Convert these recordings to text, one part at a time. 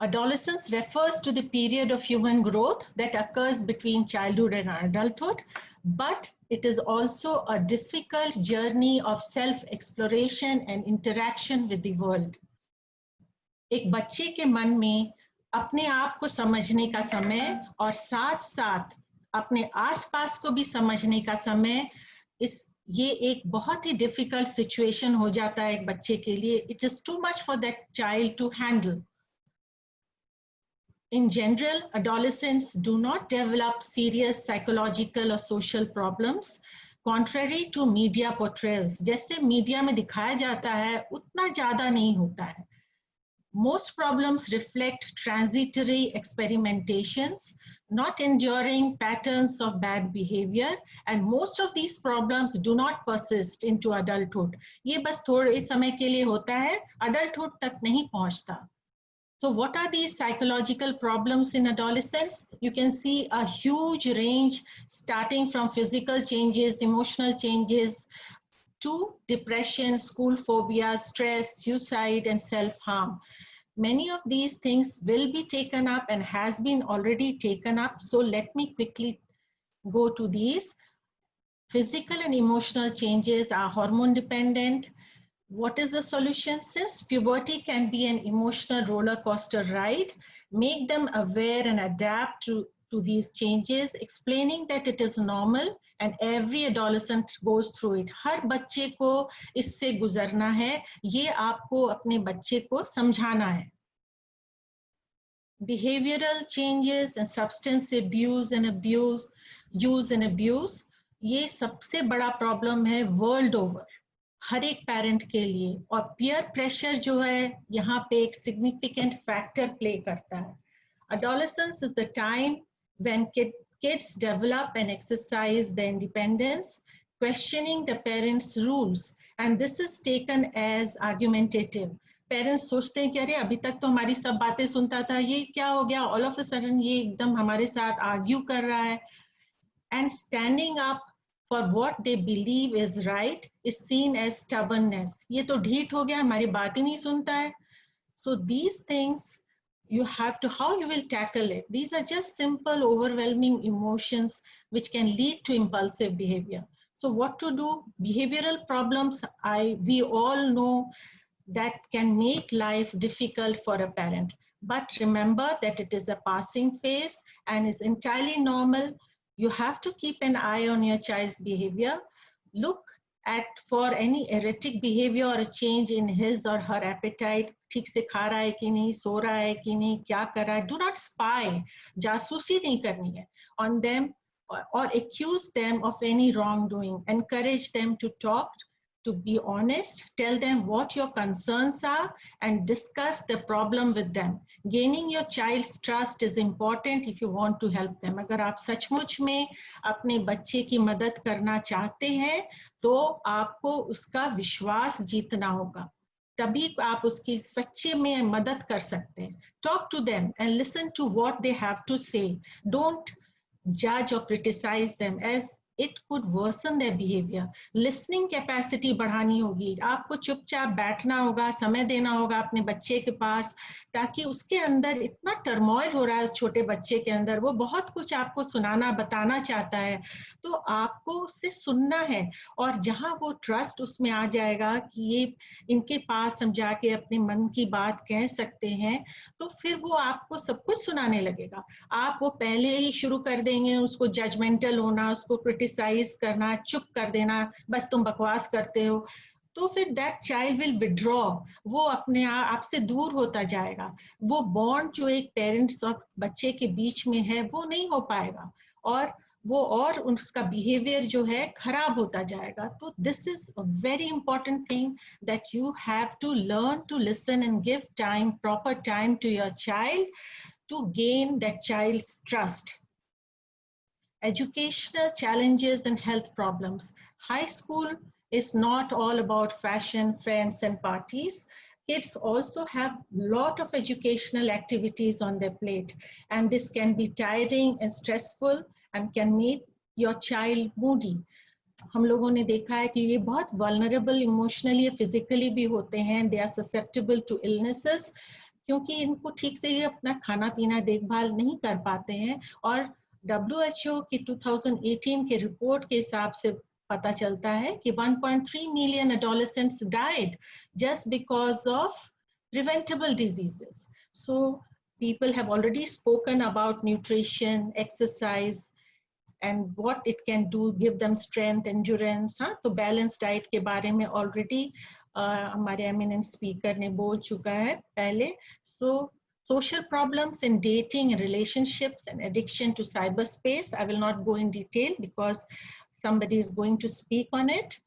Adolescence refers to the period of human growth that occurs between childhood and adulthood, but it is also a difficult journey of self-exploration and interaction with the world. एक बच्चे के मन में अपने आप को समझने का समय और साथ साथ अपने आसपास को भी समझने का समय, ये एक बहुत ही डिफिकल्ट सिचुएशन हो जाता है एक बच्चे के लिए. It is too much for that child to handle. In general, adolescents do not develop serious psychological or social problems, contrary to media portrayals. जैसे मीडिया में दिखाया जाता है उतना ज़्यादा नहीं होता है. Most problems reflect transitory experimentations, not enduring patterns of bad behavior, and most of these problems do not persist into adulthood. ये बस थोड़े समय के लिए होता है, adulthood तक नहीं पहुँचता. So what are these psychological problems in adolescence? You can see a huge range starting from physical changes, emotional changes, to depression, school phobia, stress, suicide, and self-harm. Many of these things will be taken up and has been already taken up. So let me quickly go to these. Physical and emotional changes are hormone dependent. What is the solution? Since puberty can be an emotional roller coaster ride, make them aware and adapt to these changes, explaining that it is normal and every adolescent goes through it. हर बच्चे को इससे गुजरना है, ये आपको अपने बच्चे को समझाना है. Behavioral changes and substance abuse and use and abuse, ये सबसे बड़ा प्रॉब्लम है वर्ल्ड ओवर हर एक पेरेंट के लिए. और पीयर प्रेशर जो है यहाँ पे एक सिग्निफिकेंट फैक्टर प्ले करता है. Adolescence is the time when kids develop and exercise their independence, questioning the parents' rules, and this is taken as argumentative. Parents सोचते हैं कि अरे अभी तक तो हमारी सब बातें सुनता था, ये क्या हो गया, ऑल ऑफ अ सडन ये एकदम हमारे साथ आर्ग्यू कर रहा है. And standing up for what they believe is right is seen as stubbornness. ये तो ढीठ हो गया, हमारी बात ही नहीं सुनता है. So these things you have to, how you will tackle it. These are just simple overwhelming emotions which can lead to impulsive behavior. So what to do? Behavioral problems, we all know that can make life difficult for a parent. But remember that it is a passing phase and is entirely normal. You have to keep an eye on your child's behavior. Look at for any erratic behavior or a change in his or her appetite. ठीक से खा रहा है कि नहीं, सो रहा है कि नहीं, क्या कर रहा है. Do not spy. जासूसी नहीं करनी है on them or accuse them of any wrongdoing. Encourage them to talk, to be honest, tell them what your concerns are and discuss the problem with them. Gaining your child's trust is important if you want to help them. अगर आप सचमुच में अपने बच्चे की मदद करना चाहते हैं तो आपको उसका विश्वास जीतना होगा, तभी आप उसकी सच्चे में मदद कर सकते हैं. Talk to them and listen to what they have to say. Don't judge or criticize them as it could worsen their behavior. Listening capacity बढ़ानी होगी. आपको चुपचाप बैठना होगा, समय देना होगा अपने बच्चे के पास, ताकि उसके अंदर इतना टर्मोइल हो रहा है उस छोटे बच्चे के अंदर, वो बहुत कुछ आपको सुनाना बताना चाहता है, तो आपको उससे सुनना है. और जहाँ वो ट्रस्ट उसमें आ जाएगा कि ये इनके पास हम जाके अपने मन की बात कह सकते हैं, तो फिर वो आपको सब कुछ सुनाने लगेगा. आप वो पहले ही शुरू कर देंगे उसको जजमेंटल होना, उसको क्रिटिसाइज करना, चुप कर देना, बस तुम बकवास करते हो, तो फिर दैट चाइल्ड विल विड्रॉ. वो अपने आप से दूर होता जाएगा. वो बॉन्ड जो एक पेरेंट्स और बच्चे के बीच में है वो नहीं हो पाएगा और उसका बिहेवियर जो है खराब होता जाएगा. तो this is a very important thing that you have to learn to listen and give time, proper time to your child to gain that child's trust. Educational challenges and health problems. High school is not all about fashion, friends, and parties. Kids also have a lot of educational activities on their plate, and this can be tiring and stressful and can make your child moody. हम लोगों ने देखा है कि ये बहुत vulnerable emotionally, physically भी होते हैं. They are susceptible to illnesses. क्योंकि इनको ठीक से ये अपना खाना पीना देखभाल नहीं कर पाते हैं। और WHO की 2018 के रिपोर्ट के हिसाब से पता चलता है कि 1.3 million adolescents died just because of preventable diseases. So people have already spoken about nutrition, exercise, and what it can do, give them strength, endurance. हाँ, तो balanced diet के बारे में already हमारे eminent speaker ने बोल चुका है पहले. So social problems in dating and relationships and addiction to cyberspace, I will not go in detail because somebody is going to speak on it.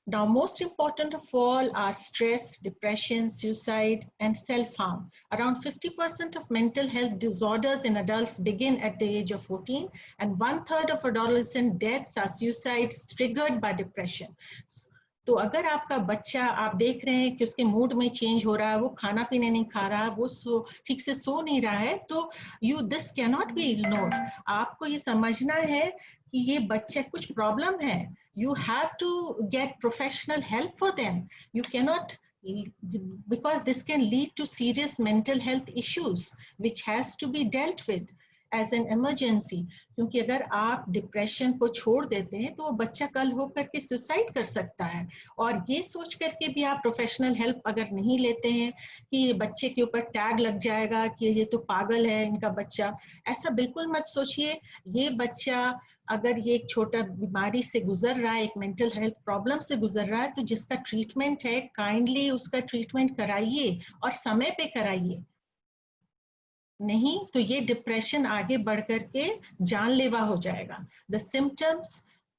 Now, most important of all are stress, depression, suicide, and self-harm. Around 50% of mental health disorders in adults begin at the age of 14, and 1/3 of adolescent deaths are suicides triggered by depression. तो अगर आपका बच्चा आप देख रहे हैं कि उसके मूड में चेंज हो रहा है, वो खाना पीने नहीं खा रहा, वो ठीक से सो नहीं रहा है, तो this can not be ignored. आपको ये समझना है कि ये बच्चे कुछ प्रॉब्लम है. You have to get professional help for them. You cannot, because this can lead to serious mental health issues which has to be dealt with as an emergency. क्योंकि अगर आप डिप्रेशन को छोड़ देते हैं तो वो बच्चा कल होकर के सुसाइड कर सकता है. और ये सोच करके भी आप प्रोफेशनल हेल्प अगर नहीं लेते हैं कि ये बच्चे के ऊपर टैग लग जाएगा कि ये तो पागल है इनका बच्चा, ऐसा बिल्कुल मत सोचिए. ये बच्चा अगर ये एक छोटा बीमारी से गुजर रहा है, एक मेंटल हेल्थ प्रॉब्लम से गुजर रहा है, तो जिसका ट्रीटमेंट है काइंडली उसका ट्रीटमेंट कराइए और समय पे कराइए. नहीं तो ये डिप्रेशन आगे बढ़ करके जानलेवा हो जाएगा. The symptoms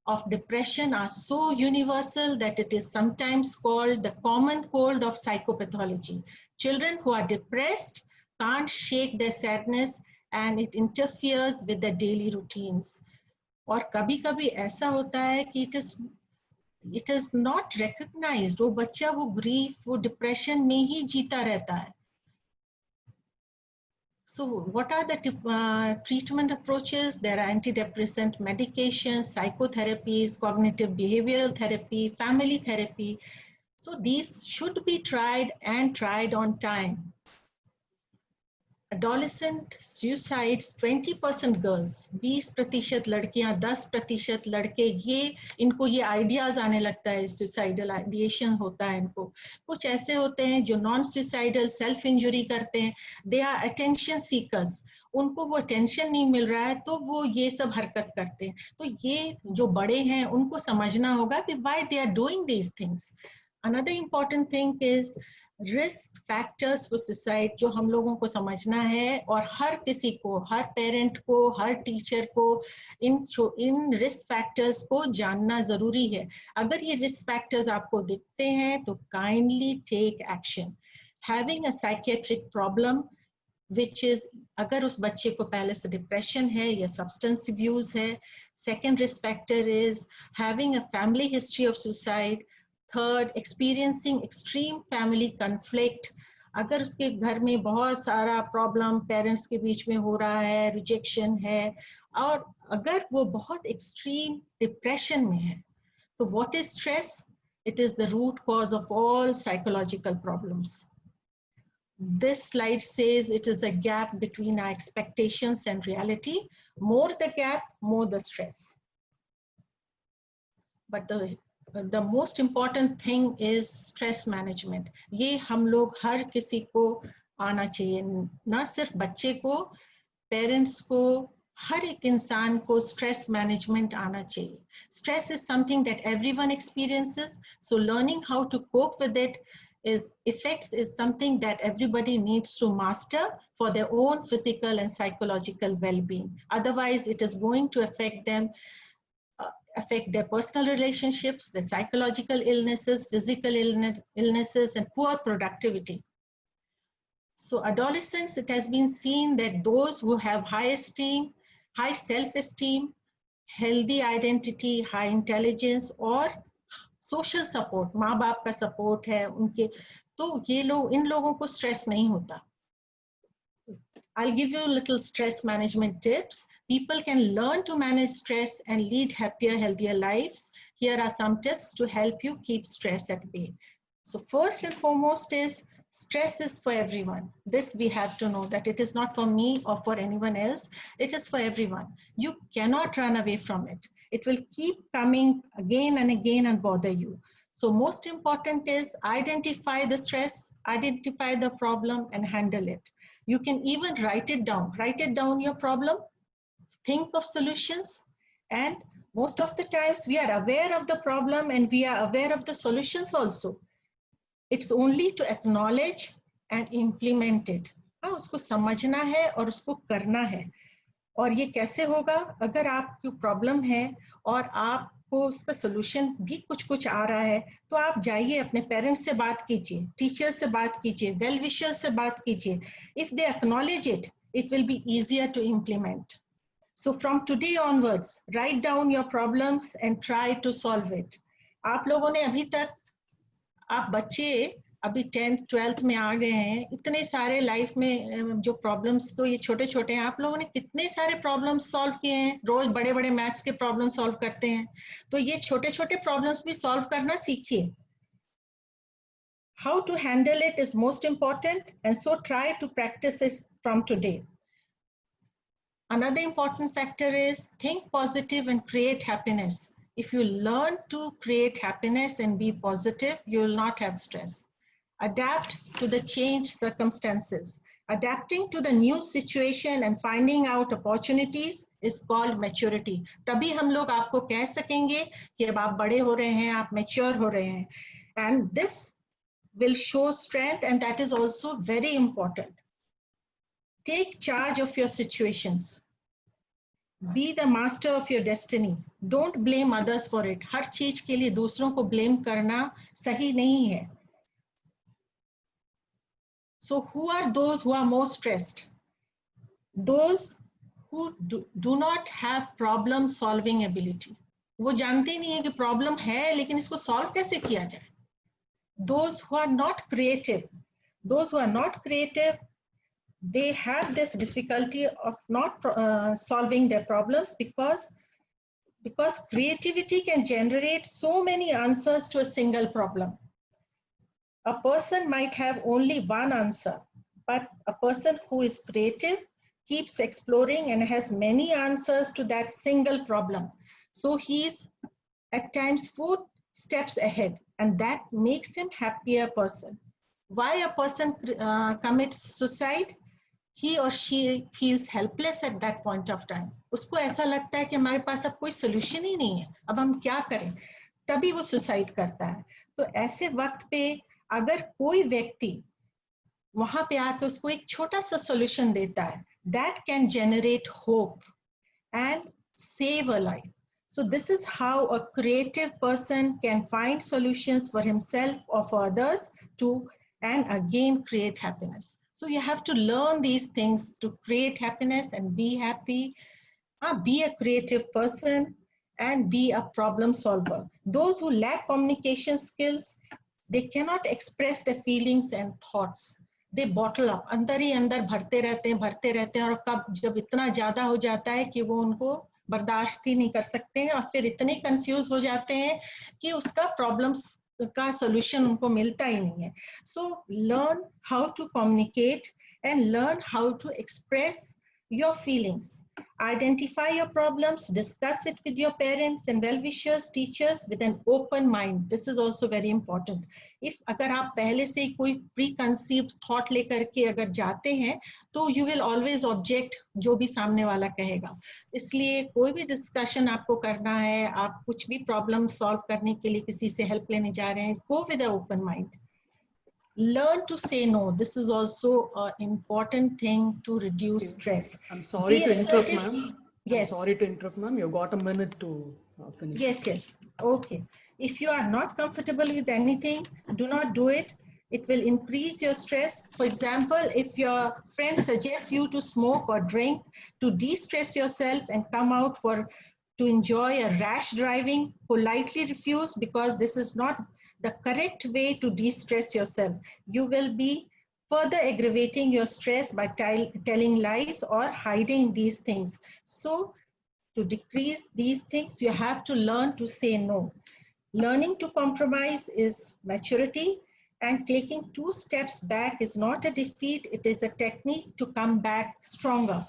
of depression are so universal that it is sometimes called the common cold of psychopathology. Children who are depressed can't shake their sadness and it interferes with their daily routines. और कभी-कभी ऐसा होता है कि it is not recognized. वो बच्चा वो grief, वो depression में ही जीता रहता है. So what are the treatment approaches? There are antidepressant medications, psychotherapies, cognitive behavioral therapy, family therapy. So these should be tried and tried on time. Adolescent suicides, 20% girls, 20% लड़कियां, 10% लड़के, ये इनको ये आइडियाज आने लगता है, सुसाइडल आइडिएशन होता है इनको. कुछ ऐसे होते हैं जो नॉन सुसाइडल सेल्फ इंजुरी करते हैं. दे आर अटेंशन सीकर्स, उनको वो अटेंशन नहीं मिल रहा है तो वो ये सब हरकत करते हैं. तो ये जो बड़े हैं उनको समझना होगा कि why they are doing these things. Another important thing is risk factors for suicide, जो हम लोगों को समझना है और हर किसी को, हर पेरेंट को, हर टीचर को इन रिस्क फैक्टर्स को जानना जरूरी है. अगर ये रिस्क फैक्टर्स आपको दिखते हैं तो kindly take action. Having a psychiatric problem which is, अगर उस बच्चे को पहले से डिप्रेशन है या सब्सटेंस अब्यूज है. Second risk factor is having a family history of suicide. Third, experiencing extreme family conflict. अगर उसके घर में बहुत सारा प्रॉब्लम पेरेंट्स के बीच में हो रहा है, रिजेक्शन है, और अगर वो बहुत एक्सट्रीम डिप्रेशन में है, तो what is stress? It is the root cause of all psychological problems. This slide says it is a gap between our expectations and reality. More the gap, more the stress. But the most important thing is stress management. ये हम लोग हर किसी को आना चाहिए, ना सिर्फ बच्चे को, पेरेंट्स को, हर एक इंसान को stress management आना चाहिए. Stress is something that everyone experiences, so learning how to cope with it is something that everybody needs to master for their own physical and psychological well-being. Otherwise, it is going to affect them, affect their personal relationships, their psychological illnesses, physical illnesses, and poor productivity. So adolescents, it has been seen that those who have high esteem, high self-esteem, healthy identity, high intelligence, or social support, माँ बाप का support है उनके, तो ये लोग, इन लोगों को stress नहीं होता. I'll give you little stress management tips. People can learn to manage stress and lead happier, healthier lives. Here are some tips to help you keep stress at bay. So first and foremost is Stress is for everyone. This we have to know, that it is not for me or for anyone else. It is for everyone. You cannot run away from it. It will keep coming again and again and bother you. So most important is identify the stress, identify the problem and handle it. You can even write it down your problem, think of solutions, and most of the times we are aware of the problem and we are aware of the solutions also. It's only to acknowledge and implement it. हाँ, उसको समझना है और उसको करना है. और ये कैसे होगा? अगर आपकी प्रॉब्लम है और आपको उसका सॉल्यूशन भी कुछ आ रहा है, तो आप जाइए अपने पेरेंट्स से बात कीजिए, टीचर्स से बात कीजिए, वेल विशर्स से बात कीजिए. If they acknowledge it, it will be easier to implement. So from today onwards, write down your problems and try to solve it. आप लोगों ने अभी तक, आप बच्चे अभी 10th 12th में आ गए हैं, इतने सारे लाइफ में जो प्रॉब्लम्स, तो ये छोटे छोटे हैं, आप लोगों ने कितने सारे प्रॉब्लम्स सॉल्व किए हैं. रोज बड़े बड़े मैथ्स के प्रॉब्लम सॉल्व करते हैं, तो ये छोटे छोटे प्रॉब्लम्स भी सॉल्व करना सीखिए. How to handle it is most important, and so try to practice it from today. Another important factor is think positive and create happiness. If you learn to create happiness and be positive, you will not have stress. Adapt to the changed circumstances. Adapting to the new situation and finding out opportunities is called maturity. तभी हम लोग आपको कह सकेंगे कि अब आप बड़े हो रहे हैं, आप mature हो रहे हैं. And this will show strength, and that is also very important. Take charge of your situations. Be the master of your destiny. Don't blame others for it. हर चीज के लिए दूसरों को blame करना सही नहीं है. So who are those who are most stressed? Those who do not have problem solving ability. वो जानते ही नहीं है कि problem है, लेकिन इसको solve कैसे किया जाए. Those who are not creative. Those who are not creative, they have this difficulty of not solving their problems because creativity can generate so many answers to a single problem. A person might have only one answer, but a person who is creative keeps exploring and has many answers to that single problem. So he's at times 4 steps ahead, and that makes him happier person. Why a person commits suicide? He or she feels helpless at that point of time. उसको ऐसा लगता है कि हमारे पास अब कोई solution ही नहीं है, अब हम क्या करें? तभी वो suicide करता है. तो ऐसे वक्त पे अगर कोई व्यक्ति वहां पे आके उसको एक छोटा सा solution देता है, that can generate hope and save a life. So this is how a creative person can find solutions for himself or for others to, and again create happiness. So you have to learn these things to create happiness and be happy, be a creative person and be a problem solver. Those who lack communication skills, they cannot express their feelings and thoughts. They bottle up, अंदर ही अंदर भरते रहते हैं और कब जब इतना ज्यादा हो जाता है कि वो उनको बर्दाश्त ही नहीं कर सकते हैं और फिर इतने कंफ्यूज हो जाते हैं कि उसका प्रॉब्लम्स का सॉल्यूशन उनको मिलता ही नहीं है. So learn how to communicate and learn how to express your feelings. Identify your problems, discuss it with your parents and well-wishers, teachers with an open mind. This is also very important. If अगर आप पहले से कोई preconceived thought लेकर के अगर जाते हैं, तो you will always object जो भी सामने वाला कहेगा. इसलिए कोई भी discussion आपको करना है, आप कुछ भी problem solve करने के लिए किसी से help लेने जा रहे हैं, go with an open mind. Learn to say no. This is also an important thing to reduce stress. I'm sorry to interrupt, ma'am. Yes. I'm sorry to interrupt, ma'am. You've got a minute to finish. Yes. Okay. If you are not comfortable with anything, do not do it. It will increase your stress. For example, if your friend suggests you to smoke or drink to de-stress yourself and come out to enjoy a rash driving, politely refuse because this is not the correct way to de-stress yourself. You will be further aggravating your stress by telling lies or hiding these things. So to decrease these things, you have to learn to say no. Learning to compromise is maturity, And taking 2 steps back is not a defeat, it is a technique to come back stronger.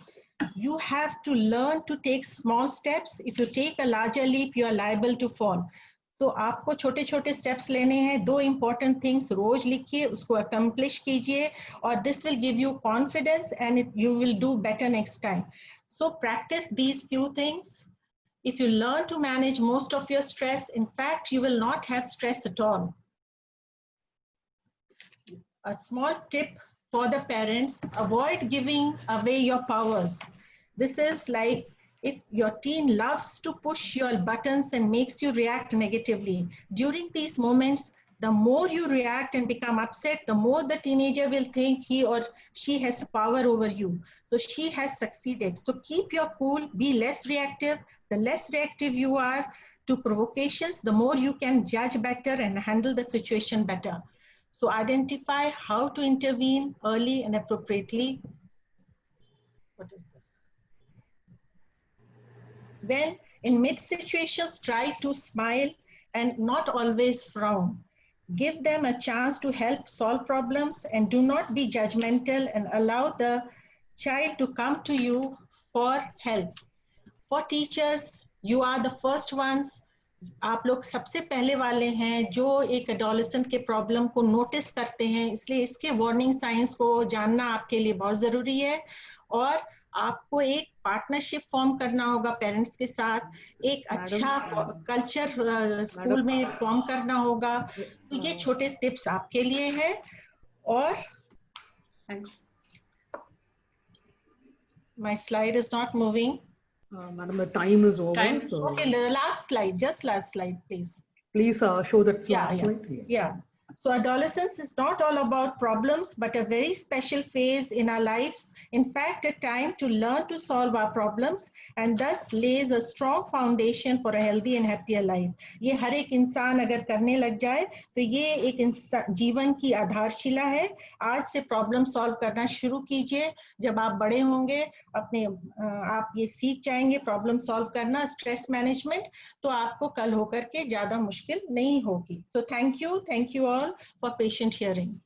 You have to learn to take small steps. If you take a larger leap, you are liable to fall. तो आपको छोटे छोटे steps लेने हैं. 2 important things रोज लिखिए, उसको accomplish कीजिए, और this will give you confidence and you will do better next time. So practice these few things. If you learn to manage most of your stress, in fact, you will not have stress at all. A small tip for the parents: avoid giving away your powers. This is like if your teen loves to push your buttons and makes you react negatively. During these moments, the more you react and become upset, the more the teenager will think he or she has power over you. So she has succeeded. So keep your cool, be less reactive. The less reactive you are to provocations, the more you can judge better and handle the situation better. So identify how to intervene early and appropriately. What is this? When in mid situations, try to smile and not always frown. Give them a chance to help solve problems, and do not be judgmental, and allow the child to come to you for help. For teachers, you are the first ones. आप लोग सबसे पहले वाले हैं जो एक adolescent के problem को नोटिस करते हैं, इसलिए इसके वार्निंग साइंस को जानना आपके लिए बहुत ज़रूरी है. और आपको एक पार्टनरशिप फॉर्म करना होगा पेरेंट्स के साथ, एक अच्छा कल्चर स्कूल में फॉर्म करना होगा. तो ये छोटे टिप्स आपके लिए हैं. और Thanks. My slide is not moving. Madam, the time is over. So Okay, the last slide, just last slide, please. Please show that Yeah, last yeah, slide. yeah. So adolescence is not all about problems, but a very special phase in our lives. In fact, a time to learn to solve our problems, and thus lays a strong foundation for a healthy and happier life. ये हर एक इंसान अगर करने लग जाए तो ये एक जीवन की आधारशिला है. आज से प्रॉब्लम सॉल्व करना शुरू कीजिए. जब आप बड़े होंगे अपने आप ये सीख जाएंगे प्रॉब्लम सॉल्व करना, स्ट्रेस मैनेजमेंट, तो आपको कल होकर के ज़्यादा मुश्किल नहीं होगी. So thank you all for patient hearing.